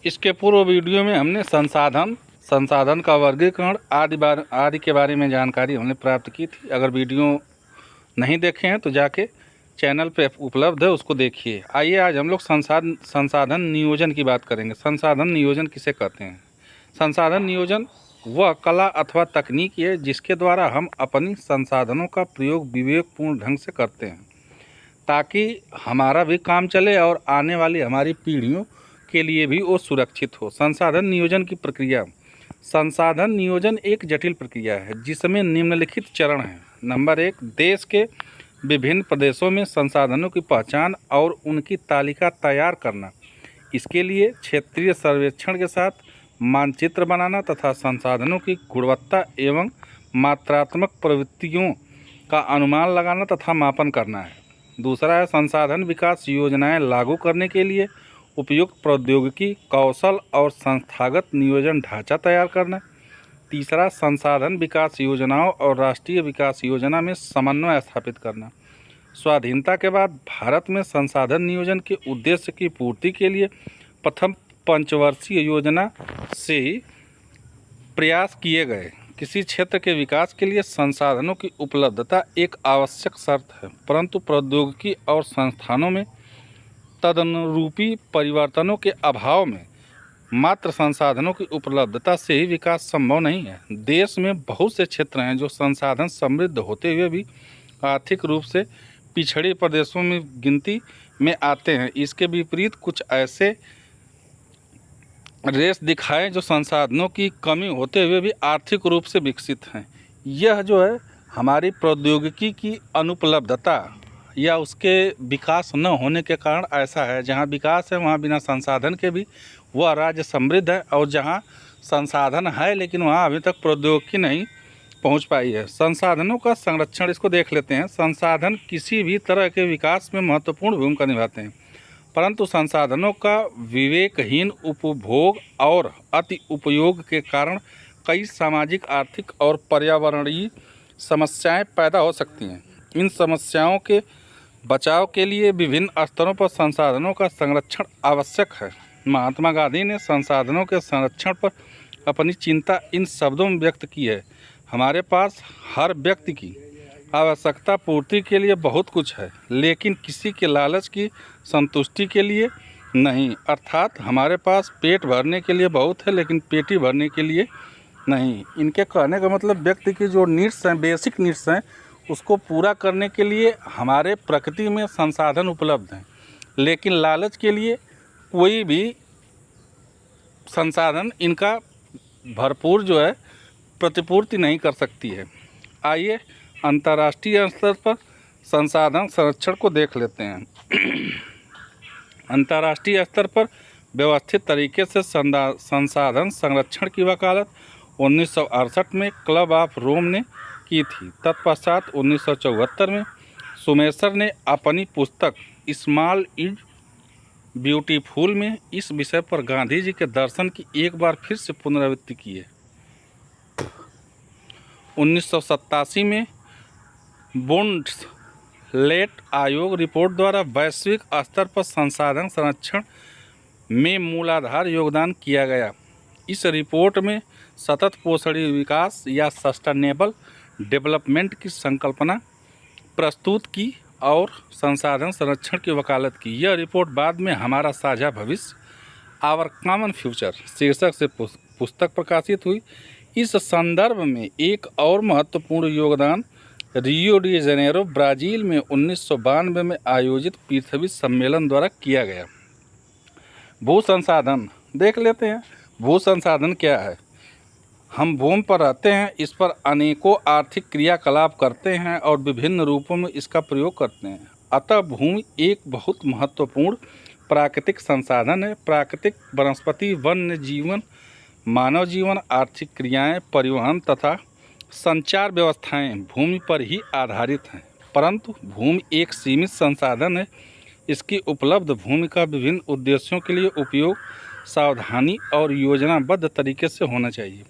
इसके पूर्व वीडियो में हमने संसाधन का वर्गीकरण आदि के बारे में जानकारी हमने प्राप्त की थी। अगर वीडियो नहीं देखे हैं तो जाके चैनल पे उपलब्ध है, उसको देखिए। आइए आज हम लोग संसाधन नियोजन की बात करेंगे। संसाधन नियोजन किसे कहते हैं? संसाधन नियोजन वह कला अथवा तकनीक है जिसके द्वारा हम अपनी संसाधनों का प्रयोग विवेकपूर्ण ढंग से करते हैं ताकि हमारा भी काम चले और आने वाली हमारी पीढ़ियों के लिए भी वो सुरक्षित हो। संसाधन नियोजन की प्रक्रिया। संसाधन नियोजन एक जटिल प्रक्रिया है जिसमें निम्नलिखित चरण हैं। नंबर 1, देश के विभिन्न प्रदेशों में संसाधनों की पहचान और उनकी तालिका तैयार करना। इसके लिए क्षेत्रीय सर्वेक्षण के साथ मानचित्र बनाना तथा संसाधनों की गुणवत्ता एवं मात्रात्मक प्रवृत्तियों का अनुमान लगाना तथा मापन करना है। दूसरा है संसाधन विकास योजनाएं लागू करने के लिए उपयुक्त प्रौद्योगिकी, कौशल और संस्थागत नियोजन ढांचा तैयार करना। तीसरा, संसाधन विकास योजनाओं और राष्ट्रीय विकास योजना में समन्वय स्थापित करना। स्वाधीनता के बाद भारत में संसाधन नियोजन के उद्देश्य की पूर्ति के लिए प्रथम पंचवर्षीय योजना से ही प्रयास किए गए। किसी क्षेत्र के विकास के लिए संसाधनों की उपलब्धता एक आवश्यक शर्त है, परंतु प्रौद्योगिकी और संस्थानों में तदनुरूपी परिवर्तनों के अभाव में मात्र संसाधनों की उपलब्धता से ही विकास संभव नहीं है। देश में बहुत से क्षेत्र हैं जो संसाधन समृद्ध होते हुए भी आर्थिक रूप से पिछड़े प्रदेशों में गिनती में आते हैं। इसके विपरीत कुछ ऐसे देश दिखाएं जो संसाधनों की कमी होते हुए भी आर्थिक रूप से विकसित हैं। यह जो है हमारी प्रौद्योगिकी की अनुपलब्धता या उसके विकास न होने के कारण ऐसा है। जहाँ विकास है वहाँ बिना संसाधन के भी वह राज्य समृद्ध है, और जहाँ संसाधन है लेकिन वहाँ अभी तक प्रौद्योगिकी नहीं पहुँच पाई है। संसाधनों का संरक्षण, इसको देख लेते हैं। संसाधन किसी भी तरह के विकास में महत्वपूर्ण भूमिका निभाते हैं, परंतु संसाधनों का विवेकहीन उपभोग और अति उपयोग के कारण कई सामाजिक, आर्थिक और पर्यावरणीय समस्याएं पैदा हो सकती हैं। इन समस्याओं के बचाव के लिए विभिन्न स्तरों पर संसाधनों का संरक्षण आवश्यक है। महात्मा गांधी ने संसाधनों के संरक्षण पर अपनी चिंता इन शब्दों में व्यक्त की है: हमारे पास हर व्यक्ति की आवश्यकता पूर्ति के लिए बहुत कुछ है, लेकिन किसी के लालच की संतुष्टि के लिए नहीं। अर्थात हमारे पास पेट भरने के लिए बहुत है, लेकिन पेटी भरने के लिए नहीं। इनके कहने का मतलब व्यक्ति की जो नीड्स हैं, बेसिक नीड्स हैं, उसको पूरा करने के लिए हमारे प्रकृति में संसाधन उपलब्ध हैं, लेकिन लालच के लिए कोई भी संसाधन इनका भरपूर जो है प्रतिपूर्ति नहीं कर सकती है। आइए अंतर्राष्ट्रीय स्तर पर संसाधन संरक्षण को देख लेते हैं। अंतर्राष्ट्रीय स्तर पर व्यवस्थित तरीके से संसाधन संरक्षण की वकालत 1968 में क्लब ऑफ रोम ने की थी। तत्पश्चात 1974 में सुमेसर ने अपनी पुस्तक स्मॉल इज ब्यूटीफुल में इस विषय पर गांधी जी के दर्शन की एक बार फिर से पुनरावृत्ति की है। 1987 में बुंडसलेट आयोग रिपोर्ट द्वारा वैश्विक स्तर पर संसाधन संरक्षण में मूलाधार योगदान किया गया। इस रिपोर्ट में सतत पोषणीय विकास या सस्टेनेबल डेवलपमेंट की संकल्पना प्रस्तुत की और संसाधन संरक्षण की वकालत की। यह रिपोर्ट बाद में हमारा साझा भविष्य, आवर कॉमन फ्यूचर शीर्षक से पुस्तक प्रकाशित हुई। इस संदर्भ में एक और महत्वपूर्ण योगदान रियो डी जेनेरो, ब्राज़ील में 1992 में आयोजित पृथ्वी सम्मेलन द्वारा किया गया। भू संसाधन देख लेते हैं। भू संसाधन क्या है? हम भूमि पर रहते हैं, इस पर अनेकों आर्थिक क्रियाकलाप करते हैं और विभिन्न रूपों में इसका प्रयोग करते हैं। अतः भूमि एक बहुत महत्वपूर्ण प्राकृतिक संसाधन है। प्राकृतिक वनस्पति, वन्य जीवन, मानव जीवन, आर्थिक क्रियाएं, परिवहन तथा संचार व्यवस्थाएं भूमि पर ही आधारित हैं। परंतु भूमि एक सीमित संसाधन है। इसकी उपलब्ध भूमि का विभिन्न उद्देश्यों के लिए उपयोग सावधानी और योजनाबद्ध तरीके से होना चाहिए।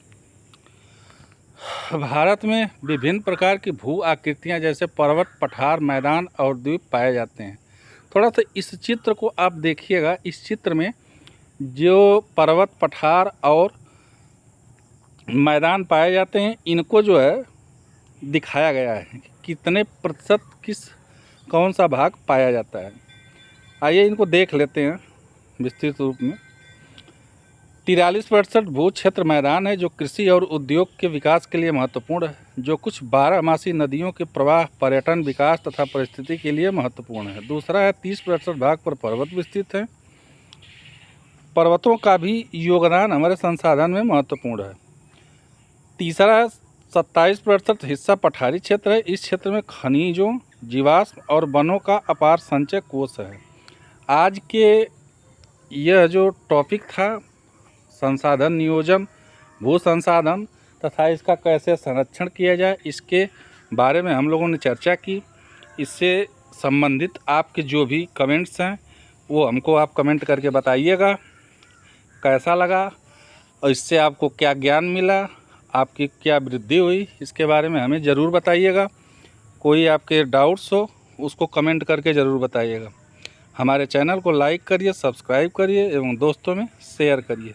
भारत में विभिन्न प्रकार की भू आकृतियाँ जैसे पर्वत, पठार, मैदान और द्वीप पाए जाते हैं। थोड़ा सा इस चित्र को आप देखिएगा। इस चित्र में जो पर्वत, पठार और मैदान पाए जाते हैं, इनको जो है दिखाया गया है कि कितने प्रतिशत कौन सा भाग पाया जाता है। आइए इनको देख लेते हैं विस्तृत रूप में। 43% भू क्षेत्र मैदान है जो कृषि और उद्योग के विकास के लिए महत्वपूर्ण है, जो कुछ 12मासी नदियों के प्रवाह, पर्यटन, विकास तथा परिस्थिति के लिए महत्वपूर्ण है। दूसरा है 30% भाग पर पर्वत विस्तृत हैं। पर्वतों का भी योगदान हमारे संसाधन में महत्वपूर्ण है। तीसरा है 27% हिस्सा पठारी क्षेत्र है। इस क्षेत्र में खनिजों, जीवाश्म और वनों का अपार संचय कोष है। आज के यह जो टॉपिक था, संसाधन नियोजन, भू संसाधन तथा इसका कैसे संरक्षण किया जाए, इसके बारे में हम लोगों ने चर्चा की। इससे संबंधित आपके जो भी कमेंट्स हैं वो हमको आप कमेंट करके बताइएगा कैसा लगा और इससे आपको क्या ज्ञान मिला, आपकी क्या वृद्धि हुई, इसके बारे में हमें ज़रूर बताइएगा। कोई आपके डाउट्स हो उसको कमेंट करके ज़रूर बताइएगा। हमारे चैनल को लाइक करिए, सब्सक्राइब करिए एवं दोस्तों में शेयर करिए।